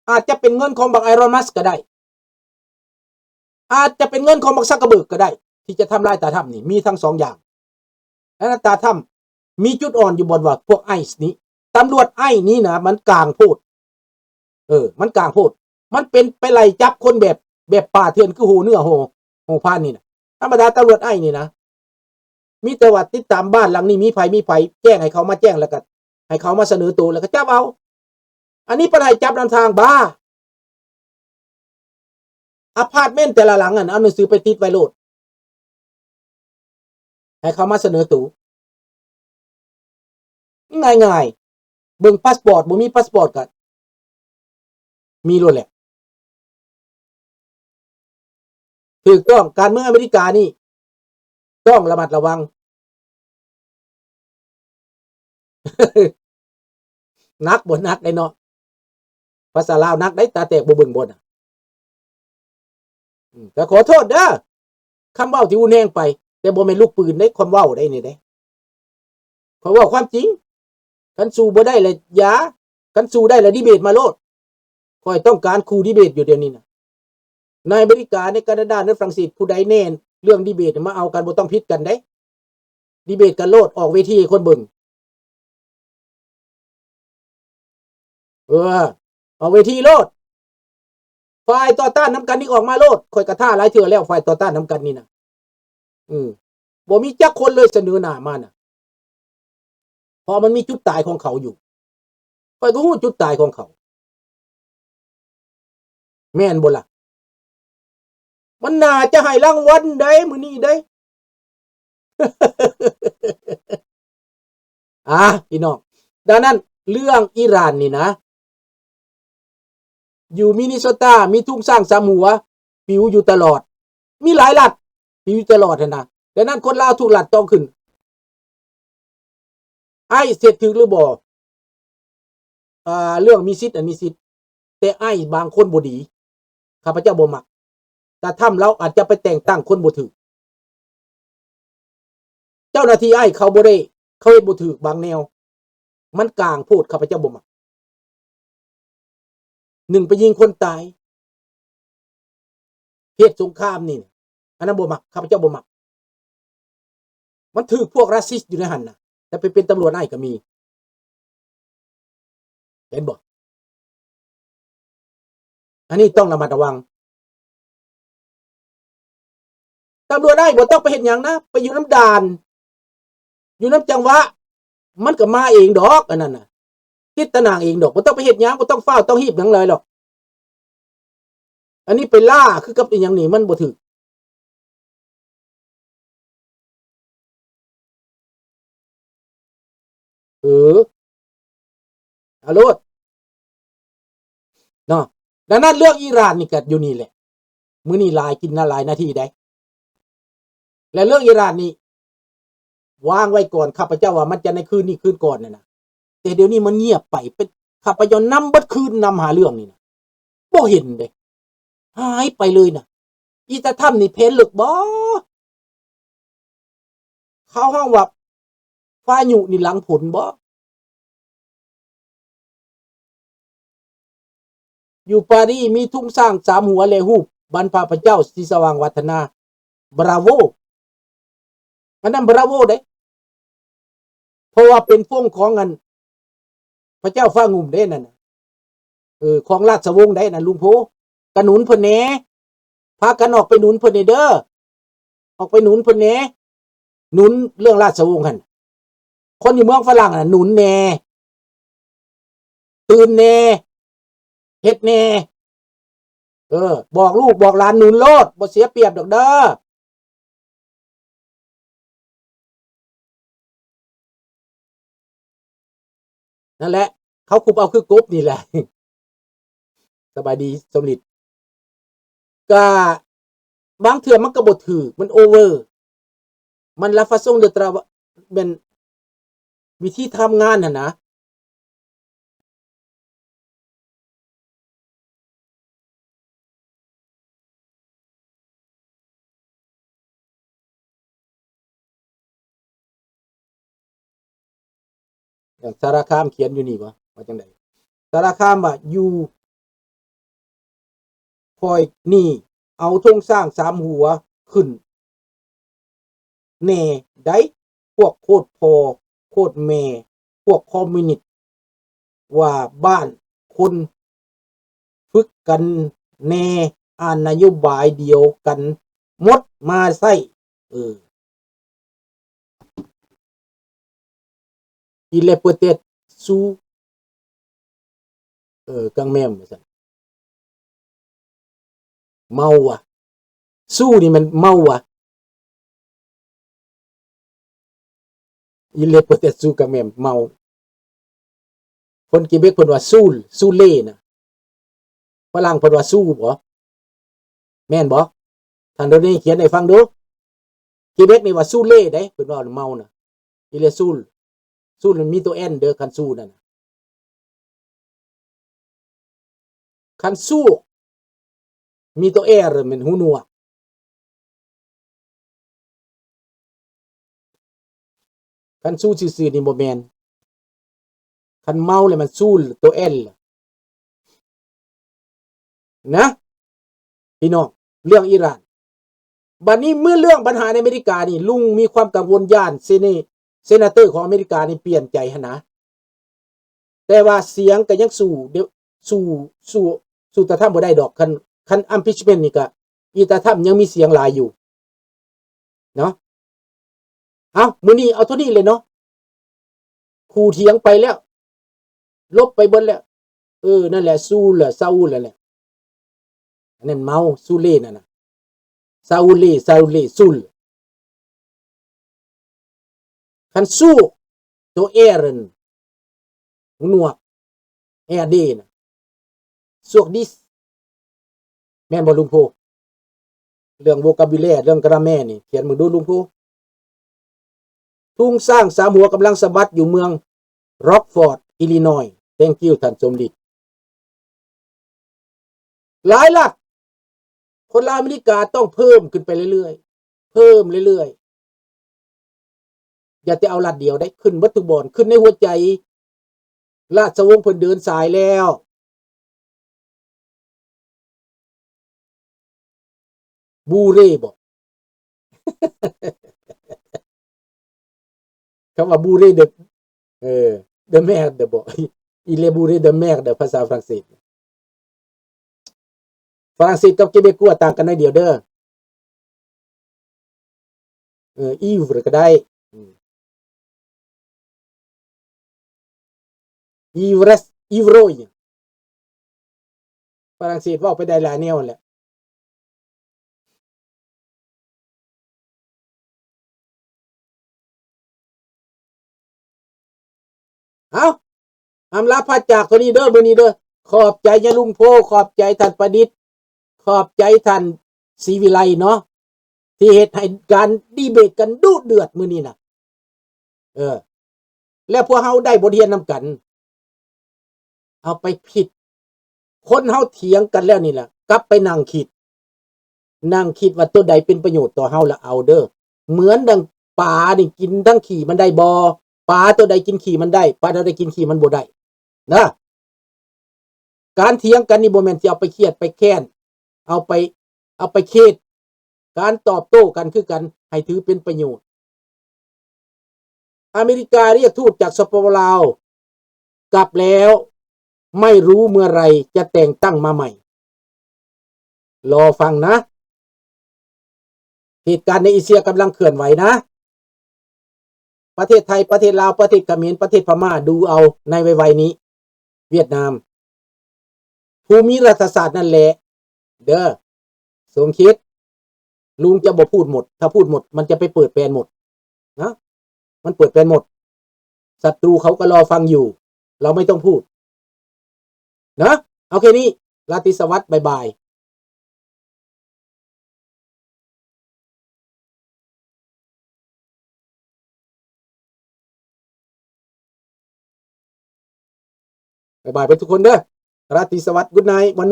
อาจจะเป็นเงินของบักไอรอนมัสก็ได้อาจจะเป็นเงินของบักซักกระเบิกก็ได้ที่จะทำลายตาถ้ำนี่มีทั้งสองอย่างและตาถ้ำมีจุดอ่อนอยู่บนว่าพวกไอซ์นี้ตำรวจไอ้นี้นะมันกลางพูดมันกลางพูดมันเป็นไปไล่จับคนแบบป่าเถื่อนคือโหเนื้อโหพานนี่นะธรรมดาตำรวจไอ้นี่นะมีแต่ว่าติดตามบ้านหลังนี้มีไผแจ้งให้เขามาแจ้งแล้วก็ให้เขามาเสนอตัวแล้วก็จับเอาอันนี้ไปไล่จับนำทางบ้าอพาร์ตเมนต์แต่ละหลังเอาหนังสือไปติดไว้โลดให้เขามาเสนอตัวง่ายๆเบิ่งพาสปอร์ตบ่มีพาสปอร์ตก็มีโลดแหละถูกต้องการเมืองอเมริกานี่ต้องระมัดระวัง นักบ่นักได้เนาะภาษาลาวนักได้ตาแตกบ่เบิ่งบ่น่ะก็ขอโทษเด้อคำเว้าที่อุ่นแรงไปแต่บ่แม่นลูกปืนได้ความเว้าได้นี่เด้เพราะว่าความจริงคันสู้บ่ได้เลยอย่าคันสู้ได้แล้วดีเบตมาโลดข้อยต้องการคู่ดีเบตอยู่เดี๋ยวนี้น่ะในอเมริกาในแคนาดาในฝรั่งเศสผู้ใดแน่นเรื่องดีเบตมาเอากันบ่ต้องผิดกันเด้ดีเบตกันโลดออกเวทีให้คนเบิ่งเอาเวทีโลดฝ่ายต่อต้านนำกันนี่ออกมาโลดข่อยกระท่าหลายเทื่อแล้วฝ่ายต่อต้านนำกันนี่น่ะบ่มีจักคนเลยเสนอหน้ามาน่ะเพราะมันมีจุดตายของเขาอยู่ข่อยก็ฮู้จุดตายของเขาแม่นบ่ล่ะมันน่าจะให้รางวัลได้มื้อนี้ได้ พี่น้องดังนั้นเรื่องอิหร่านนี่นะอยู่มินนิโซตามีทุ่งสร้างสามหัวปิวอยู่ตลอดมีหลายรัฐปิวอยู่ตลอดนะดังนั้นคนลาวทุกรัฐต้องขึ้นไอ้เสร็จถึงหรือบ่เรื่องมีสิทธิ์มีสิทธิ์แต่ไอ้บางคนบ่ดีข้าพเจ้าบ่มักแต่ถ้ำเราอาจจะไปแต่งตั้งคนบ่ถูกเจ้าหน้าที่ไอ้เขาบ่ได้เขาเฮ็ดบ่ถูกบางแนวมันกลางพูดข้าพเจ้าบ่มักหนึ่งไปยิงคนตายเหตุสงครามนี่อันนั้นบ่มักข้าพเจ้าบ่มักมันถูกพวกราซิสอยู่ในหั่นน่ะแต่ไปเป็นตำรวจไอ้ก็มีเห็นบ่อันนี้ต้องระมัดระวังตำรวจได้บ่ต้องไปเฮ็ดหยังนะไปอยู่น้ำด่านอยู่น้ำจังหวะมันก็มาเองดอกอันนั้นน่ะติดตะนางเองดอกบ่ต้องไปเฮ็ดหยังบ่ต้องฟ้าวต้องหีบหยังเลยหรอกอันนี้ไปล่าคือกับอีหยังนี่มันบ่ถูกเอาโลดเนาะดังนั้นเรื่องอิหร่านนี่ก็อยู่นี่แหละมื้อนี้หลายกินหลายนาทีได้และเรื่องอิหร่านนี่วางไว้ก่อนข้าพเจ้าว่ามันจะในคืนนี้คืนก่อนน่ะแต่เดี๋ยวนี้มันเงียบไปเป็นข้าพเจ้านำเบิดคืนนำหาเรื่องนี่นะบ่เห็นเด้หายไปเลยน่ะอีตาถ้ำนี่เพ้นลึกบ่เขาห้องว่าฟ้ายุนี่หลังผลบ่อยู่ปารีสมีทุ่งสร้างสามหัวและรูปบรรพพระเจ้าที่สว่างวัฒนาบราโวอันนั้นบราโวเด้เพราะว่าเป็นฟ้องของอันพระเจ้าฟ้างุ่มเด้นั่นน่ะของราชวงศ์ได้นั่นลุงโพกระหนุนเพิ่นแหน่พากันออกไปหนุนเพิ่นเด้อออกไปหนุนเพิ่นแหน่หนุนเรื่องราชวงศ์หั่นคนอยู่เมืองฝรั่งน่ะหนุนแหน่ตื่นแหน่เฮ็ดแหน่บอกลูกบอกหลานหนุนโลดบ่เสียเปรียบดอกเด้อนั่นแหละเขาคุบเอาคือกบนี่แหละสบายดีสมฤทธิ์ก็บางเทื่อมันก็บ่ถูกมันโอเวอร์มันละฟาซงเดตราเป็นวิธีทำงานน่ะนะอย่างสารคามเขียนอยู่นี่บ่ว่าจังได๋สารคามว่าอยู่ คอยนี่เอาธงสร้างสามหัวขึ้นแน่ได้พวกโคตรพอโคตรแม่พวกคอมมิวนิสต์ว่าบ้านคนฝึกกันแน่อ่านนโยบายเดียวกันหมดมาใส่il est peut-être sous กังแม่มสั่นเมาว่ะสู้นี่มันเมาว่ะ il est peut-être sous กังแม่มเมาคนกิเบกเพิ่นว่าสู้เล่นะฝรั่งเพิ่นว่าสู้บ่แม่นบ่ท่านเดี๋ยวนี้เขียนให้ฟังดูกิเบกนี่ว่าสู้เล่เด้เพิ่นว่าเมาน่ะ il estสู้มันมีตัว n เด้อคันสู้นั่นน่ะคันสู้มีตัว r มันหูหนวกคันสู้ซื่อๆนี่บ่แม่นคันเมาเลยมันสู้ตัว n นะพี่น้องเรื่องอิหร่านบัดนี้เมื่อเรื่องปัญหาในอเมริกานี่ลุงมีความกังวลย่านเซนาเตอร์ของอเมริกานี่เปลี่ยนใจหั่นนะแต่ว่าเสียงก็ยังสู้ตาถ้ำบ่ได้ดอกคันอัมพิชเมนต์นี่ก็อีตาถ้ำยังมีเสียงหลายอยู่เนาะเอามื้อนี้เอาเท่านี้เลยเนาะคู่เถียงไปแล้วลบไปเบิดแล้วนั่นแหละสู้แหละเซาแหละอันนั้นเมาสู้เล่นั่นน่ะซาอุลีสู้คันสู้ตัวเอรันหนวกแอร์ดีน่ะสวกดิสแม่นบ่ลุงโพเรื่องโวคาบิแลเรื่องกราแม่นี่เขียนมึงดูลุงโพทุ่งสร้างสามหัวกำลังสะบัดอยู่เมืองร็อกฟอร์ดอิลลินอยส์ thank you ท่านสมฤทธิ์หลายหลักคนลาวอเมริกาต้องเพิ่มขึ้นไปเรื่อยๆอย่าแต่เอาลัดเดียวได้ขึ้นวัตถุบอลขึ้นในหัวใจราชวงศ์เพิ่นเดินสายแล้วบูเร่บอกคำว่าบูเร่เดแมร์เดบอกอีเลบูเร่เดแมร์เดภาษาฝรั่งเศสกับเกเบกัวต่างกันในเดียวเด้ออีฟก็ได้อีฟโรยฝรั่งเศสว่าไปได้หลายแนวแหละเอาอำลาพระจากตัวนี้เด้อมื้อนี้เด้อขอบใจยะลุงโพขอบใจท่านประดิษฐ์ขอบใจท่านศรีวิไลเนาะที่เฮ็ดให้การดีเบตกันดุเดือดมื้อนี้น่ะแล้วพวกเฮาได้บทเรียนนำกันเอาไปผิดคนเฮาเถียงกันแล้วนี่ล่ะกลับไปนั่งคิดว่าตัวใดเป็นประโยชน์ต่อเฮาละเอาเด้อเหมือนดังปลานี่กินทั้งขี้มันได้บ่ปลาตัวใดกินขี้มันได้ปลาตัวใดกินขี้มันบ่ได้นะการเถียงกันนี่บ่แม่นสิเอาไปเครียดไปแค้นเอาไปเครียดการตอบโต้กันคือกันให้ถือเป็นประโยชน์อเมริกาเรียกทูตจากสปปลาวกลับแล้วไม่รู้เมื่อไรจะแต่งตั้งมาใหม่รอฟังนะเหตุการณ์ในเอเชียกำลังเคลื่อนไหวนะประเทศไทยประเทศลาวประเทศเขมรประเทศพม่าดูเอาในไวๆนี้เวียดนามภูมิรัฐศาสตร์นั่นแหละเด้อสมคิดลุงจะบอกพูดหมดถ้าพูดหมดมันจะไปเปิดแปลนหมดนะมันเปิดแปลนหมดศัตรูเขาก็รอฟังอยู่เราไม่ต้องพูดนะเอาแค่นี้ราตรีสวัสดิ์บ๊ายบายไปทุกคนเด้อราตรีสวัสดิ์กุ๊ดไนท์วัน